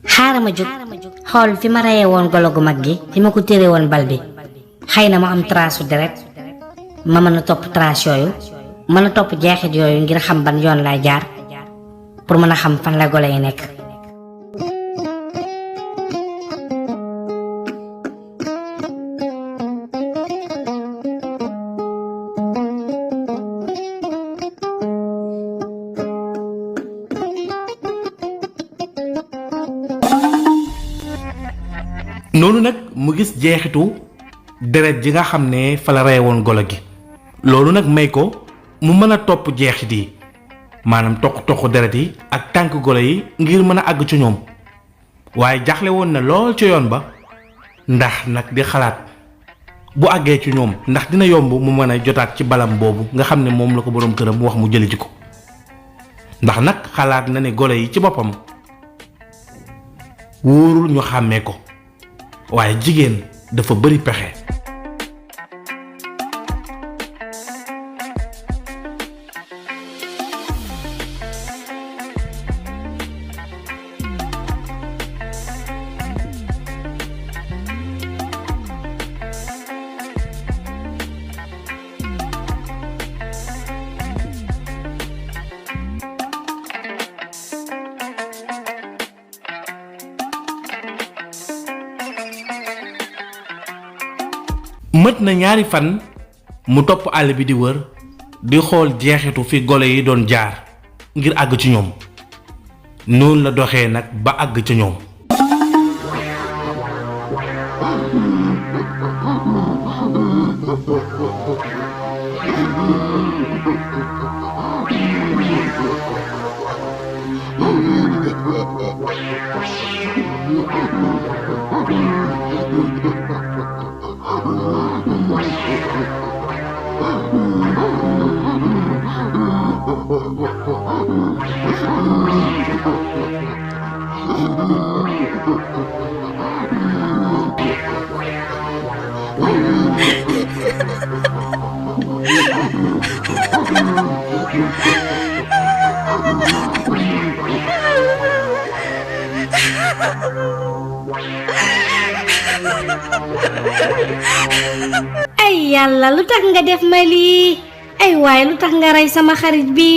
xaaral ma jóg xool fi ma reyee woon golo gu mag gi fi ma ko téré woon bal bi xëy na ma am trace deret ma mën a topp trace yooyu mën a topp jeexit yooyu ngir xam ban yoon laay jaar pour mën a xam fan la golo yi nekk. noonu nag mu gis jeexitu deret ji nga xam ne fa la rey woon golo gi loolu nag may ko mu mën a topp jeexit yi maanaam toq deret yi ak tànk golo yi ngir mën a àgg ci ñoom waaye jaaxle woon na lool ci yoon ba ndax nag di xalaat bu àggee ci ñoom ndax dina yomb mu mën a jotaat ci balam boobu nga xam ne moom la ko boroom këram wax mu jëli ji ko ndax nag xalaat na ne golo yi ci boppam wóorul ñu xàmmee ko waaye jigéen dafa bari pexe. mët na ñaari fan mu topp àll bi di wër di xool jeexitu fi golo yi doon jaar ngir àgg ci ñoom noonu la doxee nag ba àgg ci ñoom. ay yàlla lu tax nga def ma lii ay waay lu tax nga rey sama xarit bi.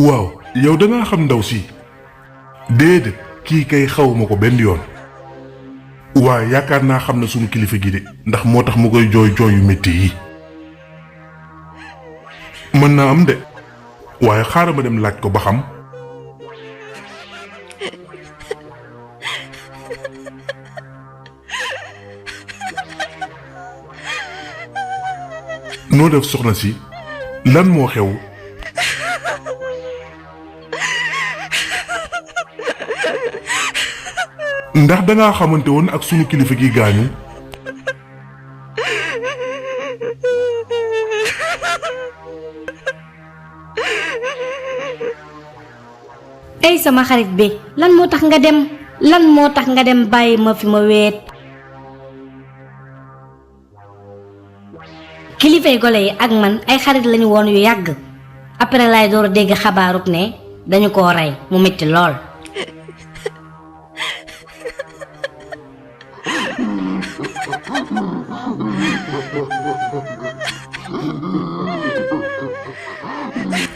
waaw yow da nga xam ndaw si déedéet kii kay xawma ko benn yoon waaye yaakaar naa xam na sunu kilifa gi de ndax moo tax mu koy jooy jooy yu metti yi mën naa am de waaye xaaral ma dem laaj ko ba xam. noo def soxna si lan moo xew. ndax dangaa xamante woon ak sunu kilifa gi gaañu. ay sama xarit bi lan moo tax nga dem bàyyi ma fi ma weet. kilifay golo yi ak man ay xarit lañu woon yu yàgg après lay door a dégg xabaarub ne dañu koo rey mu metti lool.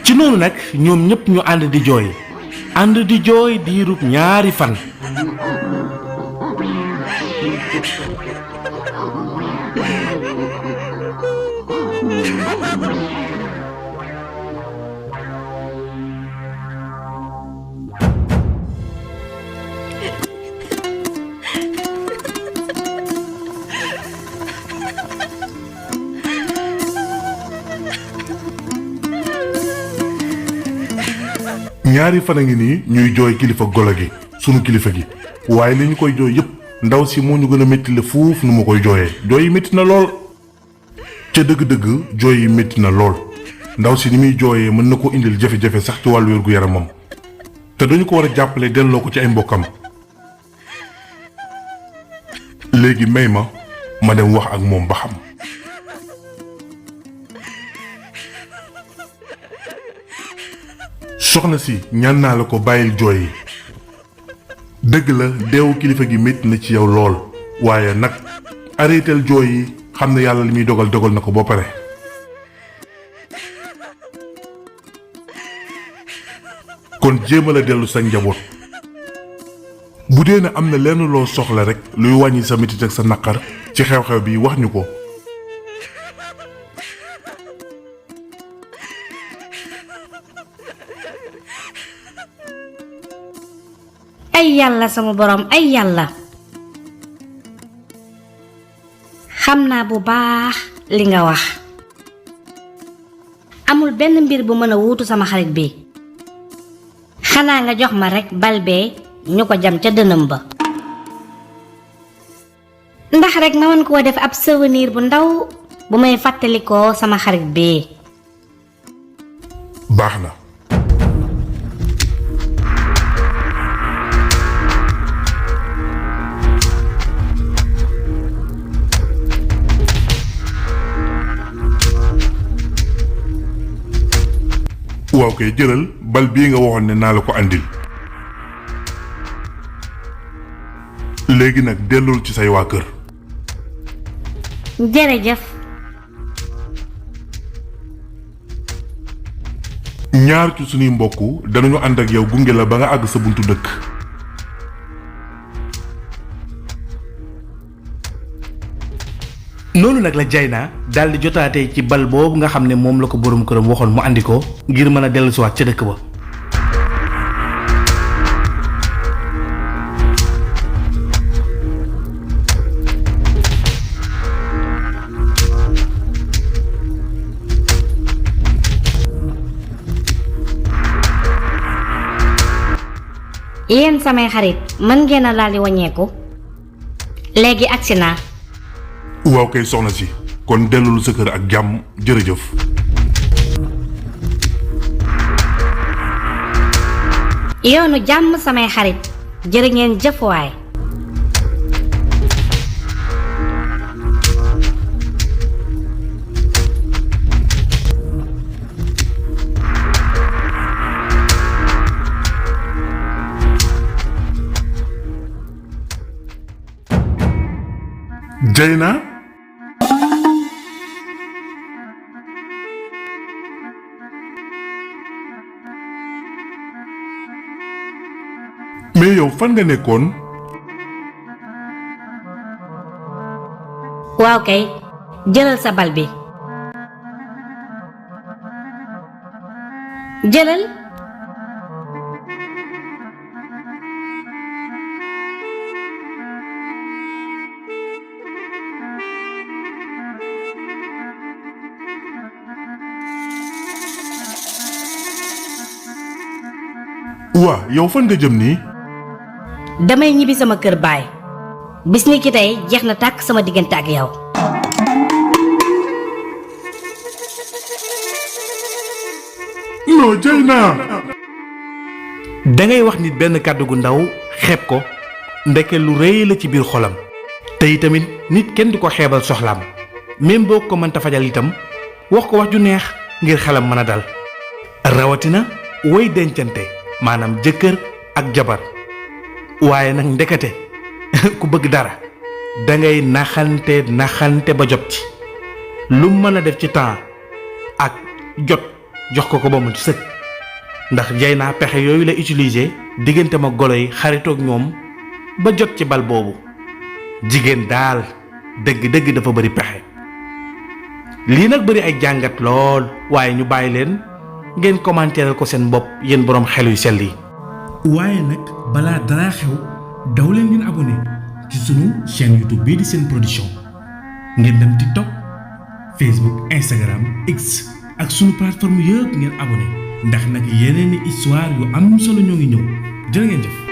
ci noonu nag ñoom ñëpp ñu ànd di jooy diirub ñaari fan. ñaari fan a ngi nii ñuy jooy kilifa golo gi sunu kilifa gi waaye li ñu koy jooy yépp ndaw si moo ñu gën a métti la fuuf nu ma koy jooyee jooy yi métti na lool ca dëgg-dëgg jooy yi métti na lool ndaw si ni muy jooyee mën na ko indil jafe-jafe sax ci wàllu wér gu yaramam te dañu ko war a jàppale delloo ko ci ay mbokkam léegi may ma dem wax ak moom ba xam. soxna si ñaan naa la ko bàyyil jooy yi dëgg la deewu kilifa gi métti na ci yow lool waaye nag arrêtel jooy yi xam ne yàlla li muy dogal dogal na ko ba pare. kon jéemal a dellu sa njaboot bu dee ne am na lenn loo soxla rek luy wàññi sa metit ak sa naqar ci xew-xew bi wax ñu ko. ay yàlla sama borom ay yàlla xam naa bu baax li nga wax amul benn mbir bu mën a wuutu sama xarit bi xanaa nga jox ma rekk bal bee ñu ko jam ca dënam ba ndax rekk ma mën koo def ab souvenir bu ndaw bu may fàttalikoo sama xarit bi. baax na. waaw kay jëlal bal bii nga waxoon ne naa la ko andil léegi nag dellul ci say waa kër. jërëjëf. ñaar ci sunuy mbokk danañu ànd ak yow gunge la ba nga àgg sa buntu dëkk. noonu nag la Dieyna daal di jotaatee ci bal boobu nga xam ne moom la ko borom këram waxoon mu andi ko ngir mën a dellusiwaat ca dëkk ba. yéen samay xarit mën ngeen a daal di wàññeeku léegi agsi naa. waaw kay soxna si kon dellul sa kër ak jàmm jërëjëf. yoonu jàmm samay xarit jërë ngeen jëf waay. Dieyna mais yow fan nga nekkoon. waaw kay jëlal sa bal bi jëlal. waa yow fan nga jëm nii. damay ñibbi sama kër baay bis ni ki tey jeex na tàkk sama diggante ak yow. non Dieyna. da ngay wax nit benn kàddu gu ndaw xeeb ko ndeke lu rëy la ci biir xolam te itamit nit kenn du ko xeebal soxlaam même boo ko mënta fajal itam wax ko wax ju neex ngir xelam mën a dal rawatina woy dencante maanaam jëkkër ak jabar waaye nag ndekete ku bëgg dara dangay naxante ba jot ci lu mën a def ci temps ak jot jox ko ba mu ci sëkk ndax Dieyna pexe yooyu la utiliser diggante ma golo yi xaritoog ñoom ba jot ci bal boobu jigéen daal dëgg dafa bari pexe lii nag bari ay jàngat lool waaye ñu bàyyi leen ngeen commentéral ko seen bopp yéen boroom xel yu sell yi. waaye nag balaa dara xew daw leen ngeen abonné ci sunu chaîne YouTube bii di Sen Production ngeen dem TikTok Facebook Instagram X ak sunu plateforme yëpp ngeen abonné ndax nag yeneeni histoire yu am solo ñoo ngi ñëw jërë ngeen jëf.